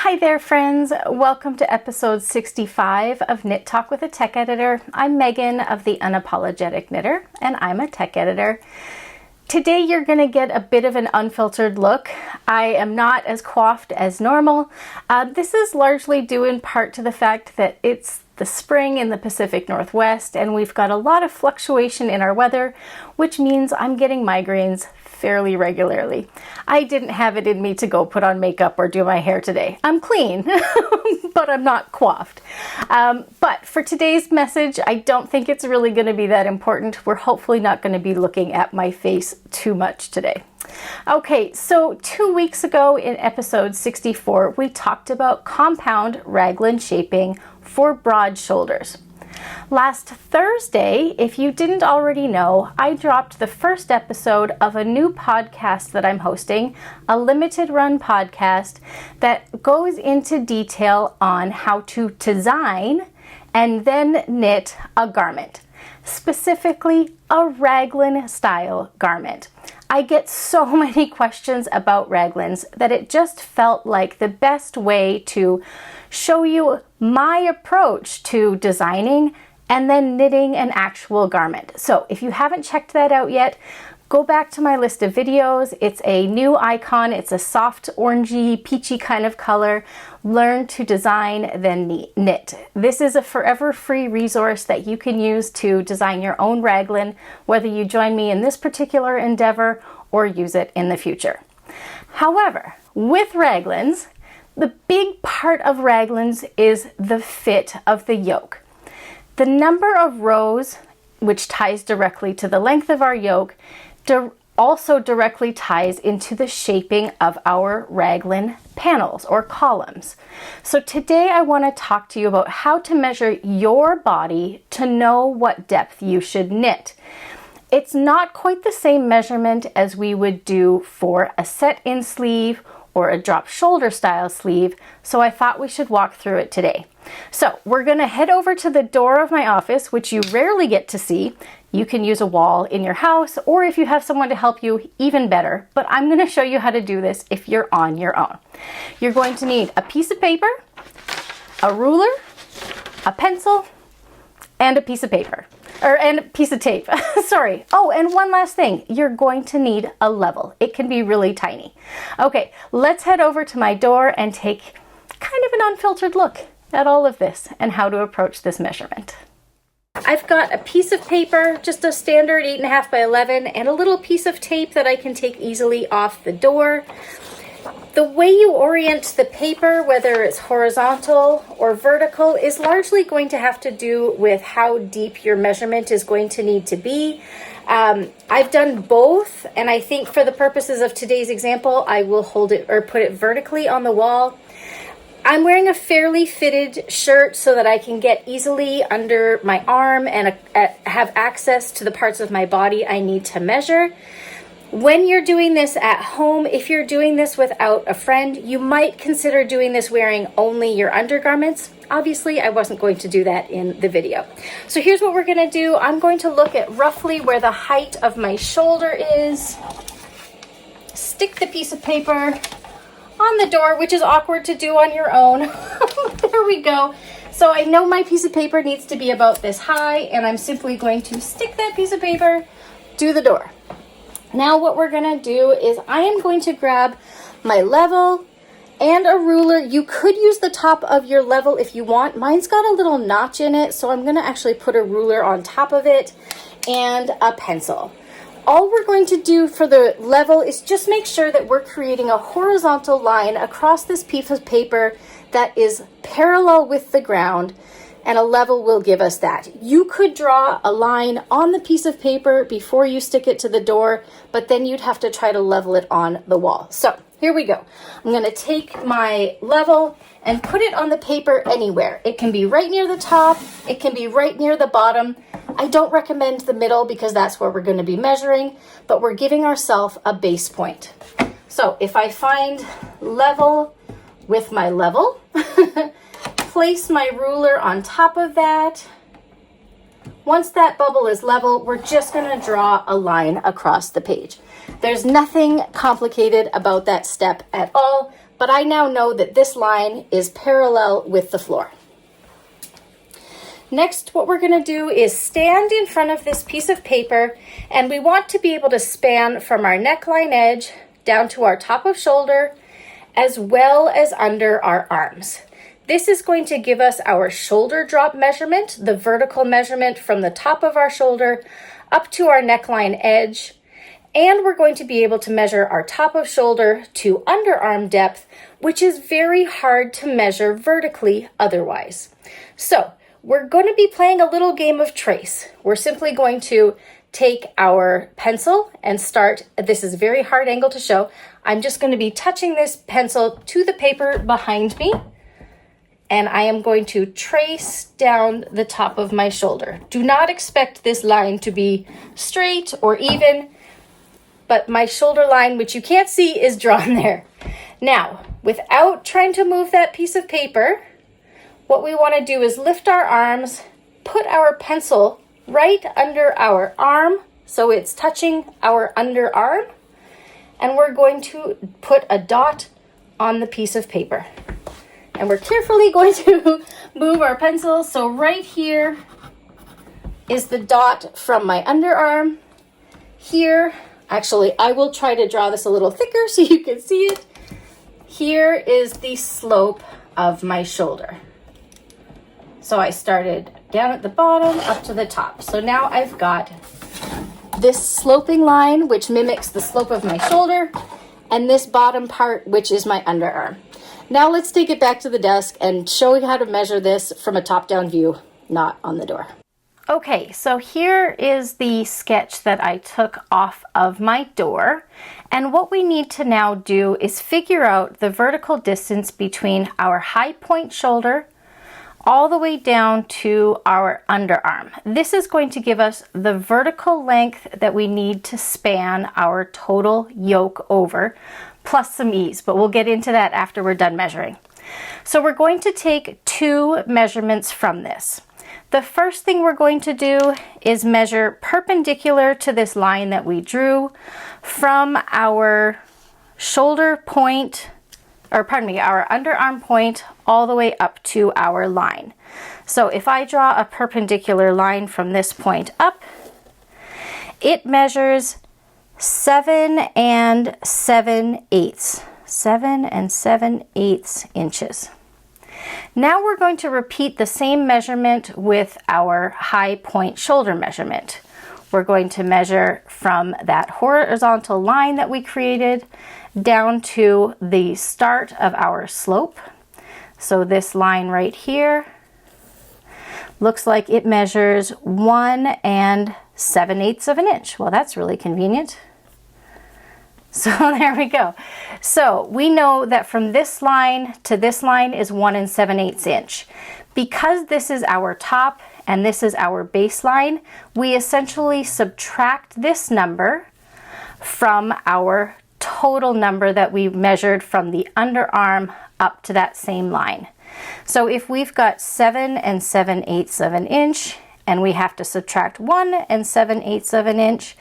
Hi there, friends. Welcome to episode 65 of Knit Talk with a Tech Editor. I'm Megan of the Unapologetic Knitter, and I'm a tech editor. Today you're going to get a bit of an unfiltered look. I am not as coiffed as normal. This is largely due in part to the fact that it's the spring in the Pacific Northwest and we've got a lot of fluctuation in our weather, which means I'm getting migraines fairly regularly. I didn't have it in me to go put on makeup or do my hair today. I'm clean, but I'm not coiffed. But for today's message, I don't think it's really going to be that important. We're hopefully not going to be looking at my face too much today. Okay, so 2 weeks ago in episode 64, we talked about compound raglan shaping for broad shoulders. Last Thursday, if you didn't already know, I dropped the first episode of a new podcast that I'm hosting, a limited run podcast that goes into detail on how to design and then knit a garment, specifically a Raglan-style garment. I get so many questions about raglans that it just felt like the best way to show you my approach to designing and then knitting an actual garment. So if you haven't checked that out yet, go back to my list of videos. It's a new icon. It's a soft orangey, peachy kind of color. Learn to design, then knit. This is a forever free resource that you can use to design your own raglan, whether you join me in this particular endeavor or use it in the future. However, with raglans, the big part of raglans is the fit of the yoke. The number of rows, which ties directly to the length of our yoke, also directly ties into the shaping of our raglan panels or columns. So today I want to talk to you about how to measure your body to know what depth you should knit. It's not quite the same measurement as we would do for a set-in sleeve or a drop shoulder style sleeve, so I thought we should walk through it today. So we're going to head over to the door of my office, which you rarely get to see. You can use a wall in your house, or if you have someone to help you, even better. But I'm going to show you how to do this if you're on your own. You're going to need a piece of paper, a ruler, a pencil, and a piece of paper. And a piece of tape. Sorry. Oh, and one last thing. You're going to need a level. It can be really tiny. Okay, let's head over to my door and take kind of an unfiltered look at all of this and how to approach this measurement. I've got a piece of paper, just a standard 8.5 by 11, and a little piece of tape that I can take easily off the door. The way you orient the paper, whether it's horizontal or vertical, is largely going to have to do with how deep your measurement is going to need to be. I've done both, and I think for the purposes of today's example, I will hold it or put it vertically on the wall. I'm wearing a fairly fitted shirt so that I can get easily under my arm and have access to the parts of my body I need to measure. When you're doing this at home, if you're doing this without a friend, you might consider doing this wearing only your undergarments. Obviously, I wasn't going to do that in the video. So here's what we're going to do. I'm going to look at roughly where the height of my shoulder is. Stick the piece of paper on the door, which is awkward to do on your own. There we go. So I know my piece of paper needs to be about this high, and I'm simply going to stick that piece of paper to the door. Now what we're going to do is I am going to grab my level and a ruler. You could use the top of your level if you want. Mine's got a little notch in it, so I'm going to actually put a ruler on top of it and a pencil. All we're going to do for the level is just make sure that we're creating a horizontal line across this piece of paper that is parallel with the ground, and a level will give us that. You could draw a line on the piece of paper before you stick it to the door, but then you'd have to try to level it on the wall. So here we go. I'm going to take my level and put it on the paper anywhere. It can be right near the top. It can be right near the bottom. I don't recommend the middle because that's where we're going to be measuring, but we're giving ourselves a base point. So if I find level with my level, place my ruler on top of that. Once that bubble is level, we're just going to draw a line across the page. There's nothing complicated about that step at all, but I now know that this line is parallel with the floor. Next, what we're going to do is stand in front of this piece of paper, and we want to be able to span from our neckline edge down to our top of shoulder, as well as under our arms. This is going to give us our shoulder drop measurement, the vertical measurement from the top of our shoulder up to our neckline edge. And we're going to be able to measure our top of shoulder to underarm depth, which is very hard to measure vertically otherwise. So we're going to be playing a little game of trace. We're simply going to take our pencil and start, this is a very hard angle to show. I'm just going to be touching this pencil to the paper behind me, and I am going to trace down the top of my shoulder. Do not expect this line to be straight or even, but my shoulder line, which you can't see, is drawn there. Now, without trying to move that piece of paper, what we want to do is lift our arms, put our pencil right under our arm, so it's touching our underarm, and we're going to put a dot on the piece of paper. And we're carefully going to move our pencil, so right here is the dot from my underarm. Here, actually, I will try to draw this a little thicker so you can see it. Here is the slope of my shoulder. So I started down at the bottom up to the top. So now I've got this sloping line, which mimics the slope of my shoulder, and this bottom part, which is my underarm. Now let's take it back to the desk and show you how to measure this from a top-down view, not on the door. Okay, so here is the sketch that I took off of my door. And what we need to now do is figure out the vertical distance between our high point shoulder all the way down to our underarm. This is going to give us the vertical length that we need to span our total yoke over, plus some ease, but we'll get into that after we're done measuring. So we're going to take two measurements from this. The first thing we're going to do is measure perpendicular to this line that we drew from our shoulder point, or pardon me, our underarm point all the way up to our line. So if I draw a perpendicular line from this point up, it measures 7 and 7/8. 7 and 7/8 inches. Now we're going to repeat the same measurement with our high point shoulder measurement. We're going to measure from that horizontal line that we created down to the start of our slope. So this line right here looks like it measures 1 and 7/8 of an inch. Well, that's really convenient. So there we go. So we know that from this line to this line is 1 and 7/8 inch. Because this is our top and this is our baseline, we essentially subtract this number from our total number that we measured from the underarm up to that same line. So if we've got 7 and 7/8 of an inch and we have to subtract 1 and 7/8 of an inch,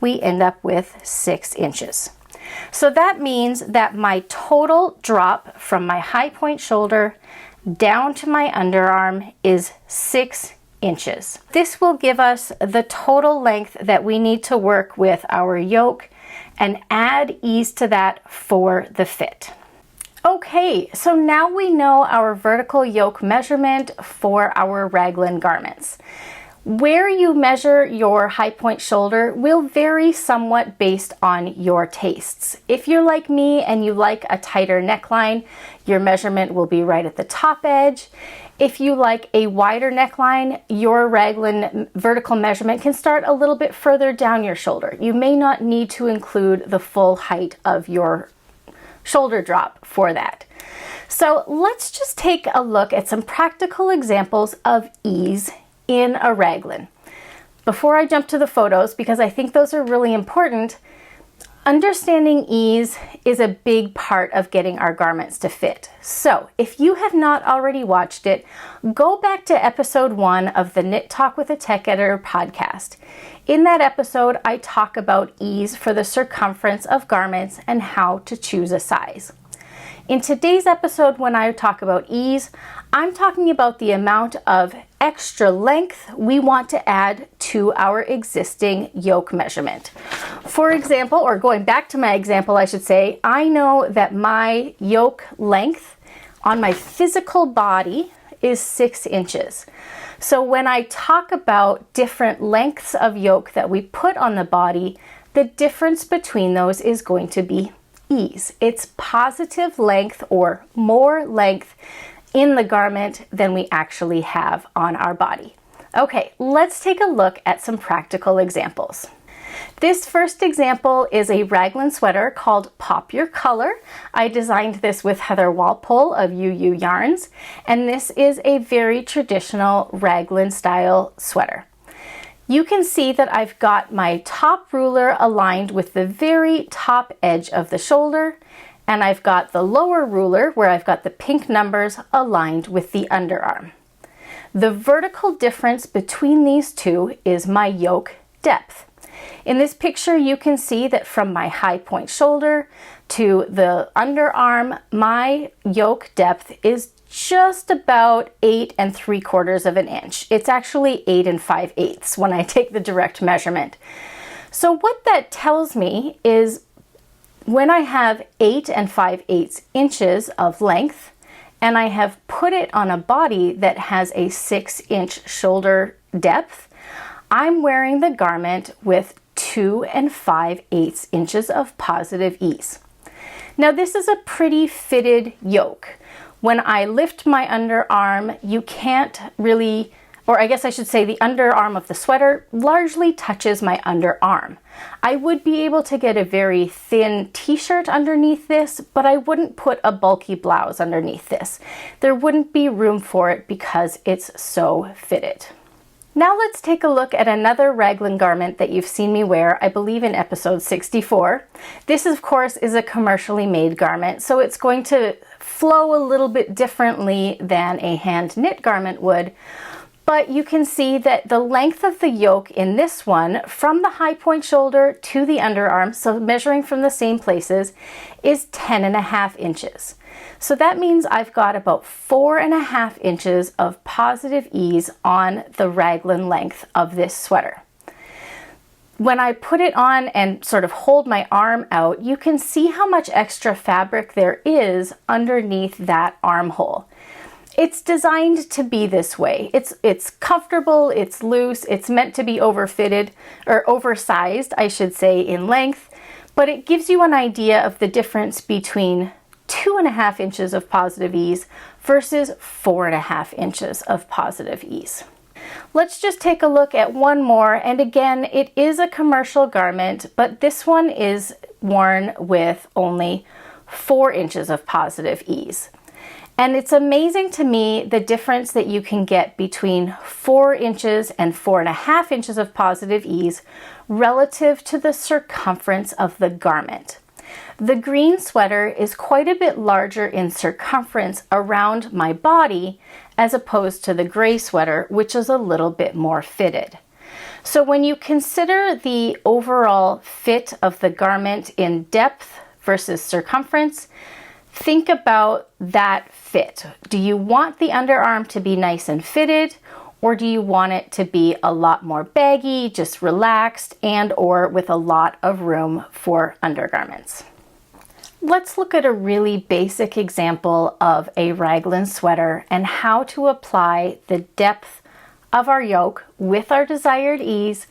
we end up with 6 inches. So that means that my total drop from my high point shoulder down to my underarm is 6 inches. This will give us the total length that we need to work with our yoke and add ease to that for the fit. Okay, so now we know our vertical yoke measurement for our raglan garments. Where you measure your high point shoulder will vary somewhat based on your tastes. If you're like me and you like a tighter neckline, your measurement will be right at the top edge. If you like a wider neckline, your raglan vertical measurement can start a little bit further down your shoulder. You may not need to include the full height of your shoulder drop for that. So let's just take a look at some practical examples of ease in a raglan. Before I jump to the photos, because I think those are really important, understanding ease is a big part of getting our garments to fit. So if you have not already watched it, go back to episode 1 of the Knit Talk with a Tech Editor podcast. In that episode, I talk about ease for the circumference of garments and how to choose a size. In today's episode, when I talk about ease, I'm talking about the amount of extra length we want to add to our existing yoke measurement. For example, or going back to my example, I should say, I know that my yoke length on my physical body is 6 inches. So when I talk about different lengths of yoke that we put on the body, the difference between those is going to be ease. It's positive length or more length in the garment than we actually have on our body. Okay, let's take a look at some practical examples. This first example is a raglan sweater called Pop Your Color. I designed this with Heather Walpole of UU Yarns, and this is a very traditional raglan style sweater. You can see that I've got my top ruler aligned with the very top edge of the shoulder, and I've got the lower ruler where I've got the pink numbers aligned with the underarm. The vertical difference between these two is my yoke depth. In this picture, you can see that from my high point shoulder to the underarm, my yoke depth is just about 8 3/4 of an inch. It's actually 8 5/8 when I take the direct measurement. So what that tells me is when I have 8 5/8 inches of length and I have put it on a body that has a 6-inch shoulder depth, I'm wearing the garment with 2 5/8 inches of positive ease. Now this is a pretty fitted yoke. When I lift my underarm, you can't really, or I guess I should say the underarm of the sweater largely touches my underarm. I would be able to get a very thin t-shirt underneath this, but I wouldn't put a bulky blouse underneath this. There wouldn't be room for it because it's so fitted. Now let's take a look at another raglan garment that you've seen me wear, I believe in episode 64. This, of course, is a commercially made garment, so it's going to flow a little bit differently than a hand knit garment would. But you can see that the length of the yoke in this one, from the high point shoulder to the underarm, so measuring from the same places, is 10 1/2 inches. So that means I've got about 4 1/2 inches of positive ease on the raglan length of this sweater. When I put it on and sort of hold my arm out, you can see how much extra fabric there is underneath that armhole. It's designed to be this way. It's comfortable, it's loose, it's meant to be overfitted, or oversized, I should say, in length, but it gives you an idea of the difference between 2 1/2 inches of positive ease versus 4 1/2 inches of positive ease. Let's just take a look at one more, and again, it is a commercial garment, but this one is worn with only 4 inches of positive ease. And it's amazing to me the difference that you can get between 4 inches and 4 1/2 inches of positive ease relative to the circumference of the garment. The green sweater is quite a bit larger in circumference around my body as opposed to the gray sweater, which is a little bit more fitted. So when you consider the overall fit of the garment in depth versus circumference, think about that fit. Do you want the underarm to be nice and fitted, or do you want it to be a lot more baggy, just relaxed, and or with a lot of room for undergarments? Let's look at a really basic example of a raglan sweater and how to apply the depth of our yoke with our desired ease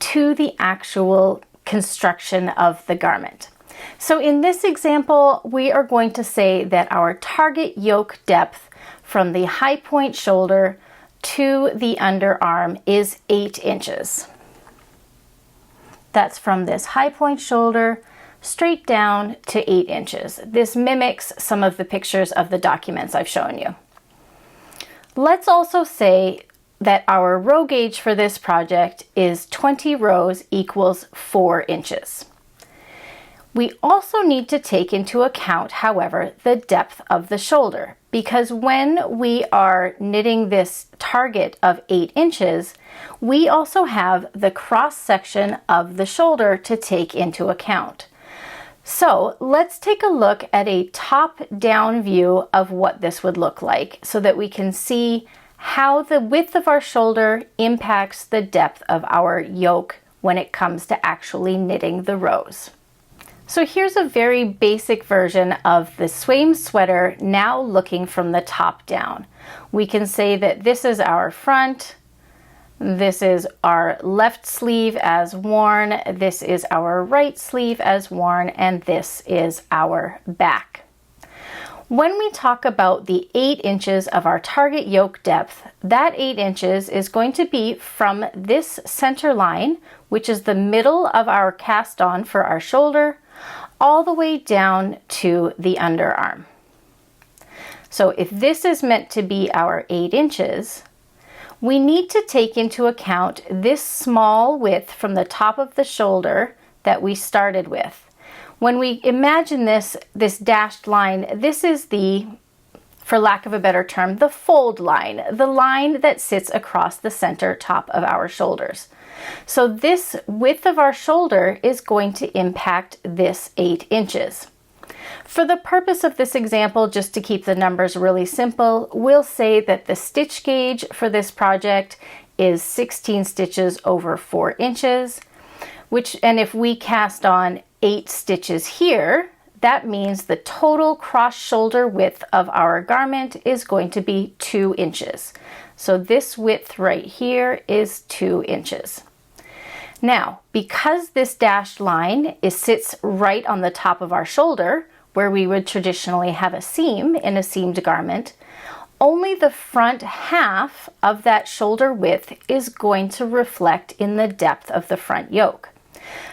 to the actual construction of the garment. So in this example, we are going to say that our target yoke depth from the high point shoulder to the underarm is 8 inches. That's from this high point shoulder straight down to 8 inches. This mimics some of the pictures of the documents I've shown you. Let's also say that our row gauge for this project is 20 rows equals 4 inches. We also need to take into account, however, the depth of the shoulder, because when we are knitting this target of 8 inches, we also have the cross section of the shoulder to take into account. So let's take a look at a top-down view of what this would look like so that we can see how the width of our shoulder impacts the depth of our yoke when it comes to actually knitting the rows. So here's a very basic version of the swaim sweater now looking from the top down. We can say that this is our front, this is our left sleeve as worn, this is our right sleeve as worn, and this is our back. When we talk about the 8 inches of our target yoke depth, that 8 inches is going to be from this center line, which is the middle of our cast on for our shoulder, all the way down to the underarm. So if this is meant to be our 8 inches, we need to take into account this small width from the top of the shoulder that we started with. When we imagine this dashed line, this is the, for lack of a better term, the fold line, the line that sits across the center top of our shoulders. So this width of our shoulder is going to impact this 8 inches. For the purpose of this example, just to keep the numbers really simple, we'll say that the stitch gauge for this project is 16 stitches over 4 inches, and if we cast on 8 stitches here, that means the total cross shoulder width of our garment is going to be 2 inches. So this width right here is 2 inches. Now, because this dashed line sits right on the top of our shoulder, where we would traditionally have a seam in a seamed garment, only the front half of that shoulder width is going to reflect in the depth of the front yoke.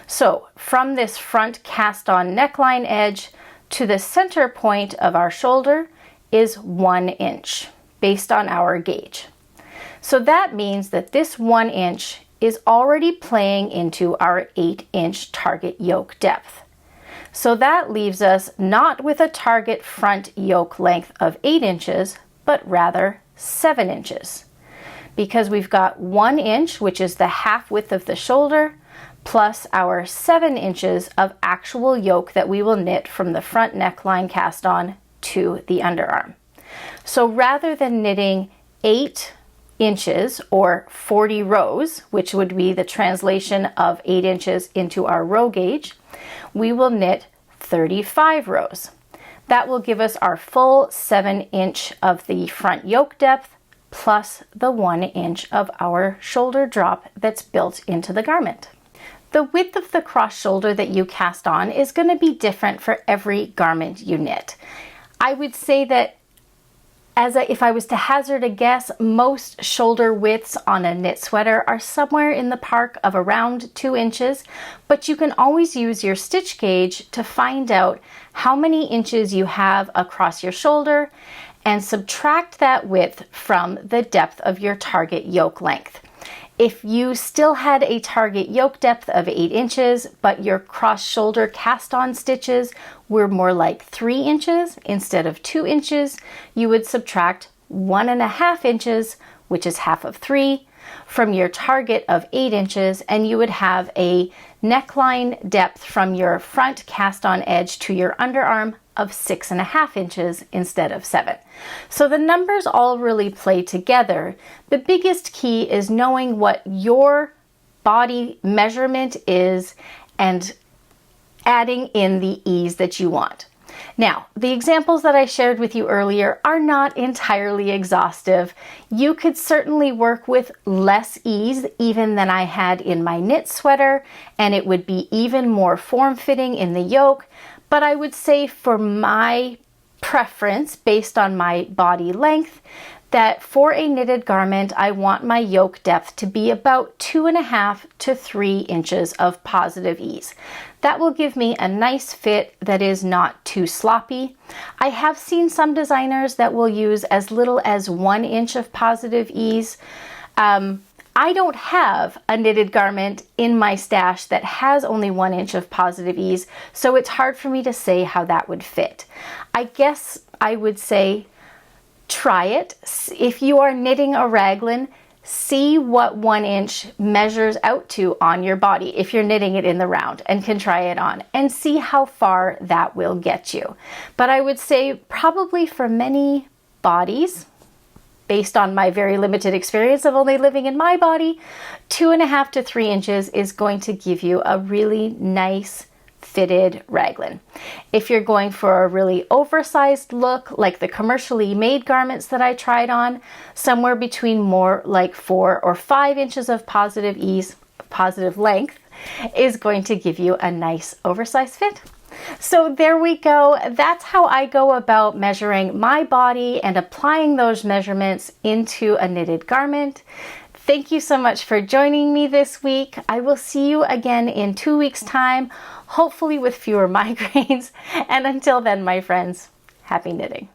So from this front cast on neckline edge to the center point of our shoulder is 1 inch based on our gauge. So that means that this 1 inch is already playing into our 8-inch target yoke depth. So that leaves us not with a target front yoke length of 8 inches, but rather 7 inches. Because we've got 1 inch, which is the half width of the shoulder, plus our 7 inches of actual yoke that we will knit from the front neckline cast on to the underarm. So rather than knitting 8 inches or 40 rows, which would be the translation of 8 inches into our row gauge, we will knit 35 rows. That will give us our full 7 inch of the front yoke depth plus the 1 inch of our shoulder drop that's built into the garment. The width of the cross shoulder that you cast on is going to be different for every garment you knit. I would say that if I was to hazard a guess, most shoulder widths on a knit sweater are somewhere in the park of around 2 inches, but you can always use your stitch gauge to find out how many inches you have across your shoulder and subtract that width from the depth of your target yoke length. If you still had a target yoke depth of 8 inches, but your cross shoulder cast on stitches were more like 3 inches instead of 2 inches, you would subtract 1.5 inches, which is half of 3, from your target of 8 inches, and you would have a neckline depth from your front cast on edge to your underarm of 6.5 inches instead of 7. So the numbers all really play together. The biggest key is knowing what your body measurement is and adding in the ease that you want. Now, the examples that I shared with you earlier are not entirely exhaustive. You could certainly work with less ease even than I had in my knit sweater, and it would be even more form-fitting in the yoke. But I would say for my preference, based on my body length, that for a knitted garment, I want my yoke depth to be about 2.5 to 3 inches of positive ease. That will give me a nice fit that is not too sloppy. I have seen some designers that will use as little as 1 inch of positive ease. I don't have a knitted garment in my stash that has only 1 inch of positive ease, so it's hard for me to say how that would fit. I guess I would say try it. If you are knitting a raglan, See what 1 inch measures out to on your body if you're knitting it in the round, and can try it on and see how far that will get you. But I would say probably for many bodies, based on my very limited experience of only living in my body, 2.5 to 3 inches is going to give you a really nice fitted raglan. If you're going for a really oversized look, like the commercially made garments that I tried on, somewhere between more like 4 or 5 inches of positive ease, positive length, is going to give you a nice oversized fit. So there we go. That's how I go about measuring my body and applying those measurements into a knitted garment. Thank you so much for joining me this week. I will see you again in 2 weeks' time, hopefully with fewer migraines. And until then, my friends, happy knitting.